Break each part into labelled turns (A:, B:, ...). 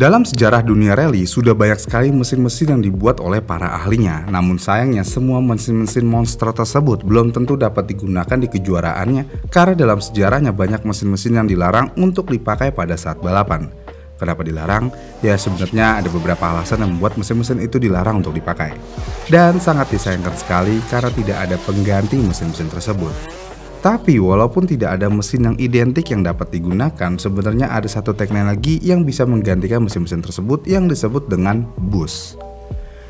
A: Dalam sejarah dunia rally, sudah banyak sekali mesin-mesin yang dibuat oleh para ahlinya. Namun sayangnya semua mesin-mesin monster tersebut belum tentu dapat digunakan di kejuaraannya, karena dalam sejarahnya banyak mesin-mesin yang dilarang untuk dipakai pada saat balapan. Kenapa dilarang? Ya sebenarnya ada beberapa alasan yang membuat mesin-mesin itu dilarang untuk dipakai. Dan sangat disayangkan sekali karena tidak ada pengganti mesin-mesin tersebut. Tapi walaupun tidak ada mesin yang identik yang dapat digunakan, sebenarnya ada satu teknologi yang bisa menggantikan mesin-mesin tersebut yang disebut dengan boost.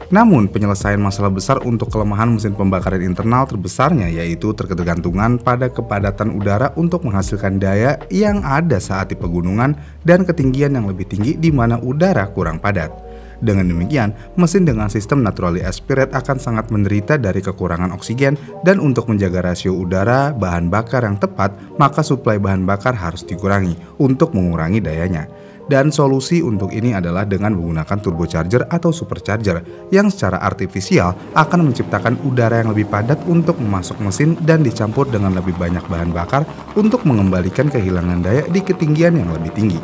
A: Namun penyelesaian masalah besar untuk kelemahan mesin pembakaran internal terbesarnya yaitu tergantungan pada kepadatan udara untuk menghasilkan daya yang ada saat di pegunungan dan ketinggian yang lebih tinggi di mana udara kurang padat. Dengan demikian, mesin dengan sistem naturally aspirate akan sangat menderita dari kekurangan oksigen dan untuk menjaga rasio udara bahan bakar yang tepat, maka suplai bahan bakar harus dikurangi untuk mengurangi dayanya. Dan solusi untuk ini adalah dengan menggunakan turbocharger atau supercharger yang secara artifisial akan menciptakan udara yang lebih padat untuk memasuk mesin dan dicampur dengan lebih banyak bahan bakar untuk mengembalikan kehilangan daya di ketinggian yang lebih tinggi.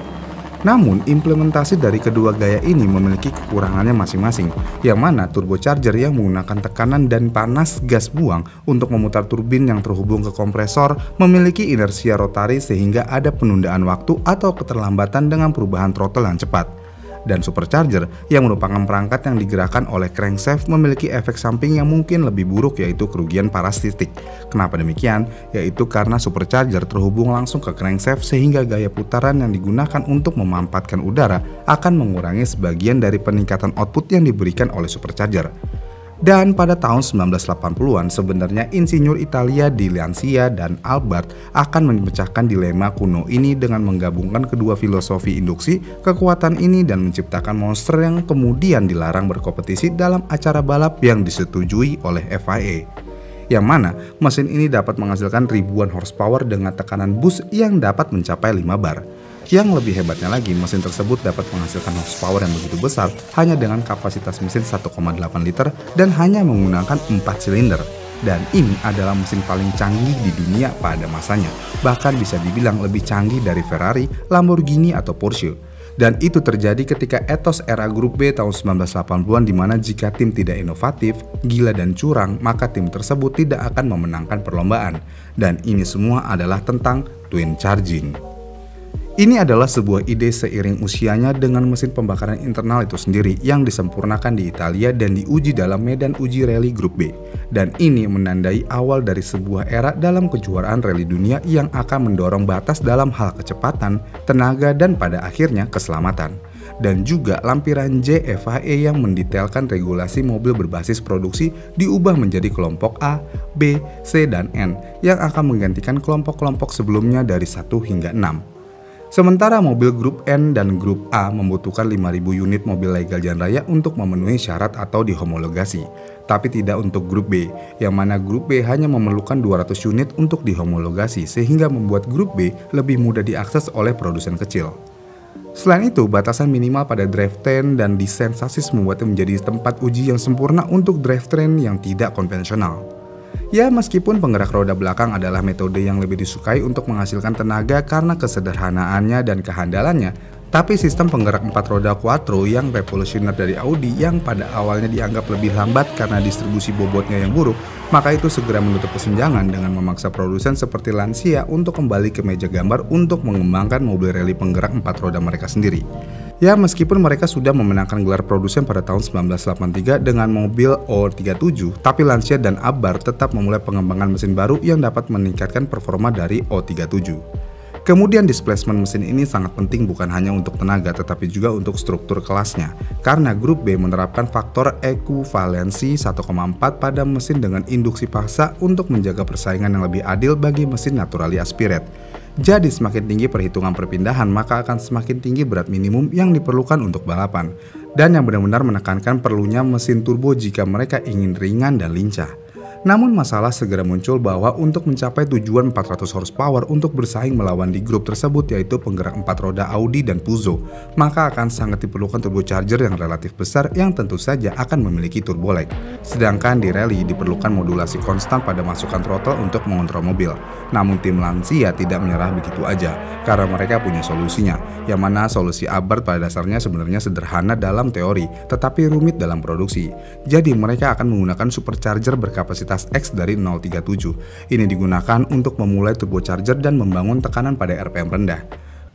A: Namun, implementasi dari kedua gaya ini memiliki kekurangannya masing-masing, yang mana turbocharger yang menggunakan tekanan dan panas gas buang untuk memutar turbin yang terhubung ke kompresor memiliki inersia rotari sehingga ada penundaan waktu atau keterlambatan dengan perubahan throttle yang cepat. Dan supercharger yang merupakan perangkat yang digerakkan oleh crankshaft memiliki efek samping yang mungkin lebih buruk yaitu kerugian parasitik. Kenapa demikian? Yaitu karena supercharger terhubung langsung ke crankshaft sehingga gaya putaran yang digunakan untuk memampatkan udara akan mengurangi sebagian dari peningkatan output yang diberikan oleh supercharger. Dan pada tahun 1980-an sebenarnya insinyur Italia di Lancia dan Albert akan memecahkan dilema kuno ini dengan menggabungkan kedua filosofi induksi kekuatan ini dan menciptakan monster yang kemudian dilarang berkompetisi dalam acara balap yang disetujui oleh FIA. Yang mana mesin ini dapat menghasilkan ribuan horsepower dengan tekanan boost yang dapat mencapai 5 bar. Yang lebih hebatnya lagi, mesin tersebut dapat menghasilkan horsepower yang begitu besar hanya dengan kapasitas mesin 1,8 liter dan hanya menggunakan 4 silinder. Dan ini adalah mesin paling canggih di dunia pada masanya. Bahkan bisa dibilang lebih canggih dari Ferrari, Lamborghini, atau Porsche. Dan itu terjadi ketika etos era grup B tahun 1980-an di mana jika tim tidak inovatif, gila dan curang, maka tim tersebut tidak akan memenangkan perlombaan. Dan ini semua adalah tentang twin charging. Ini adalah sebuah ide seiring usianya dengan mesin pembakaran internal itu sendiri yang disempurnakan di Italia dan diuji dalam medan uji rally grup B. Dan ini menandai awal dari sebuah era dalam kejuaraan rally dunia yang akan mendorong batas dalam hal kecepatan, tenaga, dan pada akhirnya keselamatan. Dan juga lampiran J FIA yang mendetailkan regulasi mobil berbasis produksi diubah menjadi kelompok A, B, C, dan N yang akan menggantikan kelompok-kelompok sebelumnya dari 1 hingga 6. Sementara mobil grup N dan grup A membutuhkan 5.000 unit mobil legal jalan raya untuk memenuhi syarat atau dihomologasi, tapi tidak untuk grup B, yang mana grup B hanya memerlukan 200 unit untuk dihomologasi sehingga membuat grup B lebih mudah diakses oleh produsen kecil. Selain itu, batasan minimal pada drivetrain dan desain sasis membuatnya menjadi tempat uji yang sempurna untuk drivetrain yang tidak konvensional. Ya, meskipun penggerak roda belakang adalah metode yang lebih disukai untuk menghasilkan tenaga karena kesederhanaannya dan kehandalannya, tapi sistem penggerak 4 roda quattro yang revolusioner dari Audi yang pada awalnya dianggap lebih lambat karena distribusi bobotnya yang buruk, maka itu segera menutup kesenjangan dengan memaksa produsen seperti Lancia untuk kembali ke meja gambar untuk mengembangkan mobil rally penggerak 4 roda mereka sendiri. Ya, meskipun mereka sudah memenangkan gelar produsen pada tahun 1983 dengan mobil O37, tapi Lancia dan Abarth tetap memulai pengembangan mesin baru yang dapat meningkatkan performa dari O37. Kemudian displacement mesin ini sangat penting bukan hanya untuk tenaga tetapi juga untuk struktur kelasnya, karena grup B menerapkan faktor ekuivalensi 1,4 pada mesin dengan induksi paksa untuk menjaga persaingan yang lebih adil bagi mesin naturally aspirate. Jadi semakin tinggi perhitungan perpindahan maka akan semakin tinggi berat minimum yang diperlukan untuk balapan. Dan yang benar-benar menekankan perlunya mesin turbo jika mereka ingin ringan dan lincah. Namun masalah segera muncul bahwa untuk mencapai tujuan 400 horsepower untuk bersaing melawan di grup tersebut yaitu penggerak 4 roda Audi dan Peugeot, maka akan sangat diperlukan turbocharger yang relatif besar yang tentu saja akan memiliki turbo lag. Sedangkan di rally diperlukan modulasi konstan pada masukan throttle untuk mengontrol mobil. Namun tim Lancia tidak menyerah begitu aja, karena mereka punya solusinya, yang mana solusi Abarth pada dasarnya sebenarnya sederhana dalam teori, tetapi rumit dalam produksi. Jadi mereka akan menggunakan supercharger berkapasitas X dari 037. Ini digunakan untuk memulai turbocharger dan membangun tekanan pada RPM rendah.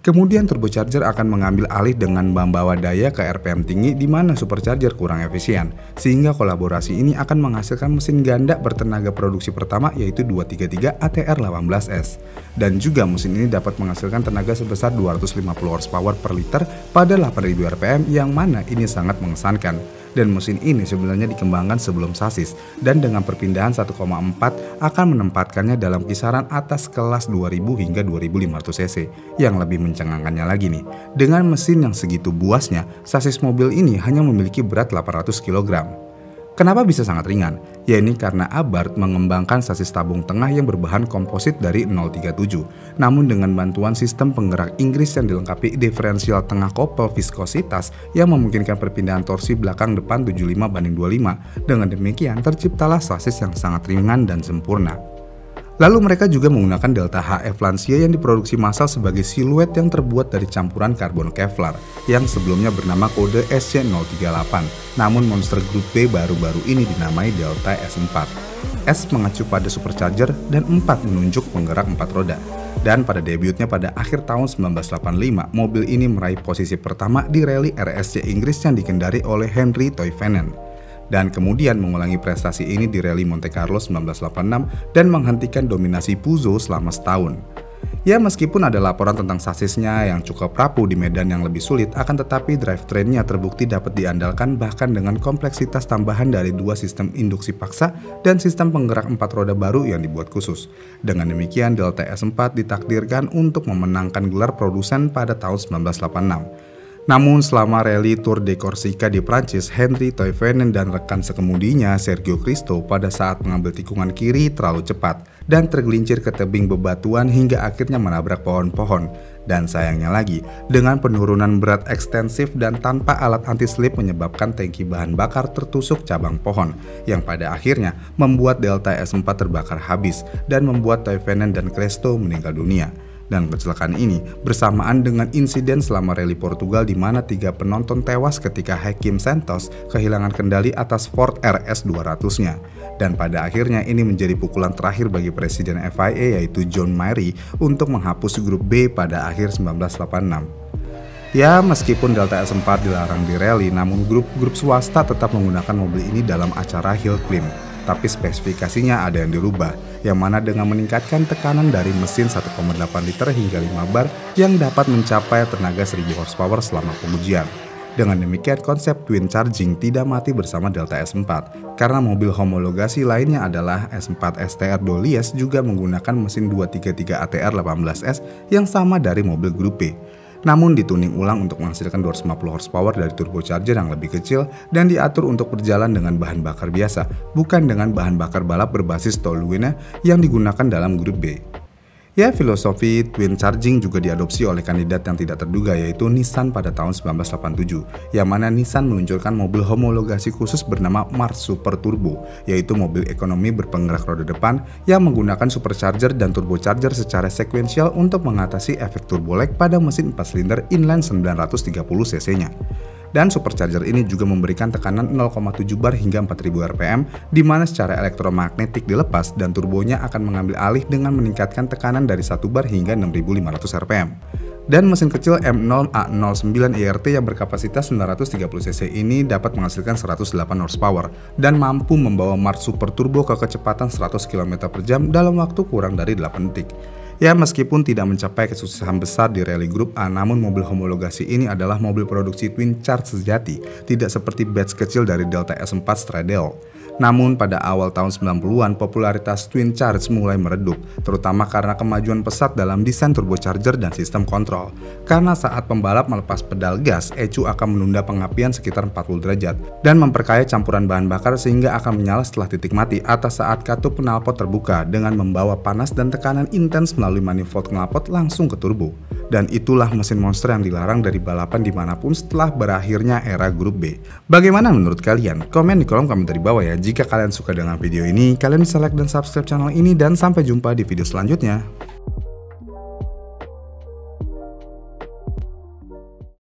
A: Kemudian turbocharger akan mengambil alih dengan membawa daya ke RPM tinggi di mana supercharger kurang efisien. Sehingga kolaborasi ini akan menghasilkan mesin ganda bertenaga produksi pertama yaitu 233 ATR18S. Dan juga mesin ini dapat menghasilkan tenaga sebesar 250 horsepower per liter pada 8000 RPM yang mana ini sangat mengesankan. Dan mesin ini sebenarnya dikembangkan sebelum sasis dan dengan perpindahan 1,4 akan menempatkannya dalam kisaran atas kelas 2000 hingga 2500 cc. Yang lebih mencengangkannya lagi nih, dengan mesin yang segitu buasnya, sasis mobil ini hanya memiliki berat 800 kg. Kenapa bisa sangat ringan? Ya ini karena Abarth mengembangkan sasis tabung tengah yang berbahan komposit dari 037. Namun dengan bantuan sistem penggerak Inggris yang dilengkapi diferensial tengah kopel viskositas yang memungkinkan perpindahan torsi belakang depan 75/25. Dengan demikian terciptalah sasis yang sangat ringan dan sempurna. Lalu mereka juga menggunakan Delta HF Lancia yang diproduksi massal sebagai siluet yang terbuat dari campuran karbon Kevlar yang sebelumnya bernama kode SC038. Namun monster grup B baru-baru ini dinamai Delta S4. S mengacu pada supercharger dan 4 menunjuk penggerak 4 roda. Dan pada debutnya pada akhir tahun 1985, mobil ini meraih posisi pertama di rally RSC Inggris yang dikendari oleh Henry Toivonen. Dan kemudian mengulangi prestasi ini di Rally Monte Carlo 1986 dan menghentikan dominasi Peugeot selama setahun. Ya meskipun ada laporan tentang sasisnya yang cukup rapuh di medan yang lebih sulit, akan tetapi drivetrainnya terbukti dapat diandalkan bahkan dengan kompleksitas tambahan dari 2 sistem induksi paksa dan sistem penggerak 4 roda baru yang dibuat khusus. Dengan demikian Delta S4 ditakdirkan untuk memenangkan gelar produsen pada tahun 1986. Namun selama rally Tour de Corsica di Prancis, Henry Toivonen dan rekan sekemudinya Sergio Cristo pada saat mengambil tikungan kiri terlalu cepat dan tergelincir ke tebing bebatuan hingga akhirnya menabrak pohon-pohon. Dan sayangnya lagi, dengan penurunan berat ekstensif dan tanpa alat anti-slip menyebabkan tangki bahan bakar tertusuk cabang pohon, yang pada akhirnya membuat Delta S4 terbakar habis dan membuat Toivonen dan Cristo meninggal dunia. Dan kecelakaan ini bersamaan dengan insiden selama rally Portugal di mana 3 penonton tewas ketika Hakim Santos kehilangan kendali atas Ford RS 200-nya. Dan pada akhirnya ini menjadi pukulan terakhir bagi Presiden FIA yaitu John Murray untuk menghapus grup B pada akhir 1986. Ya, meskipun Delta S4 dilarang di rally, namun grup swasta tetap menggunakan mobil ini dalam acara Hill Climb. Tapi spesifikasinya ada yang dirubah, yang mana dengan meningkatkan tekanan dari mesin 1,8 liter hingga 5 bar yang dapat mencapai tenaga 1000 horsepower selama pengujian. Dengan demikian konsep twin charging tidak mati bersama Delta S4, karena mobil homologasi lainnya adalah S4 STR Dolies juga menggunakan mesin 233 ATR18S yang sama dari mobil grup B. Namun dituning ulang untuk menghasilkan 250 horsepower dari turbocharger yang lebih kecil dan diatur untuk berjalan dengan bahan bakar biasa, bukan dengan bahan bakar balap berbasis toluene yang digunakan dalam grup B. Ya, filosofi twin charging juga diadopsi oleh kandidat yang tidak terduga yaitu Nissan pada tahun 1987, yang mana Nissan meluncurkan mobil homologasi khusus bernama Mars Super Turbo, yaitu mobil ekonomi berpenggerak roda depan yang menggunakan supercharger dan turbocharger secara sekuensial untuk mengatasi efek turbo lag pada mesin 4 silinder inline 930 cc-nya. Dan supercharger ini juga memberikan tekanan 0,7 bar hingga 4000 rpm, di mana secara elektromagnetik dilepas dan turbonya akan mengambil alih dengan meningkatkan tekanan dari 1 bar hingga 6500 rpm. Dan mesin kecil M0A09 ERT yang berkapasitas 930 cc ini dapat menghasilkan 108 horsepower dan mampu membawa Mars Super Turbo ke kecepatan 100 km per jam dalam waktu kurang dari 8 detik. Ya, meskipun tidak mencapai kesuksesan besar di rally grup A, namun mobil homologasi ini adalah mobil produksi twin charge sejati, tidak seperti batch kecil dari Delta S4 Stradale. Namun pada awal tahun 90-an popularitas twin charge mulai meredup, terutama karena kemajuan pesat dalam desain turbocharger dan sistem kontrol. Karena saat pembalap melepas pedal gas, ECU akan menunda pengapian sekitar 40 derajat dan memperkaya campuran bahan bakar sehingga akan menyala setelah titik mati atas saat katup knalpot terbuka dengan membawa panas dan tekanan intens melalui manifold knalpot langsung ke turbo. Dan itulah mesin monster yang dilarang dari balapan dimanapun setelah berakhirnya era grup B. Bagaimana menurut kalian? Komen di kolom komentar di bawah ya. Jika kalian suka dengan video ini, kalian bisa like dan subscribe channel ini dan sampai jumpa di video selanjutnya.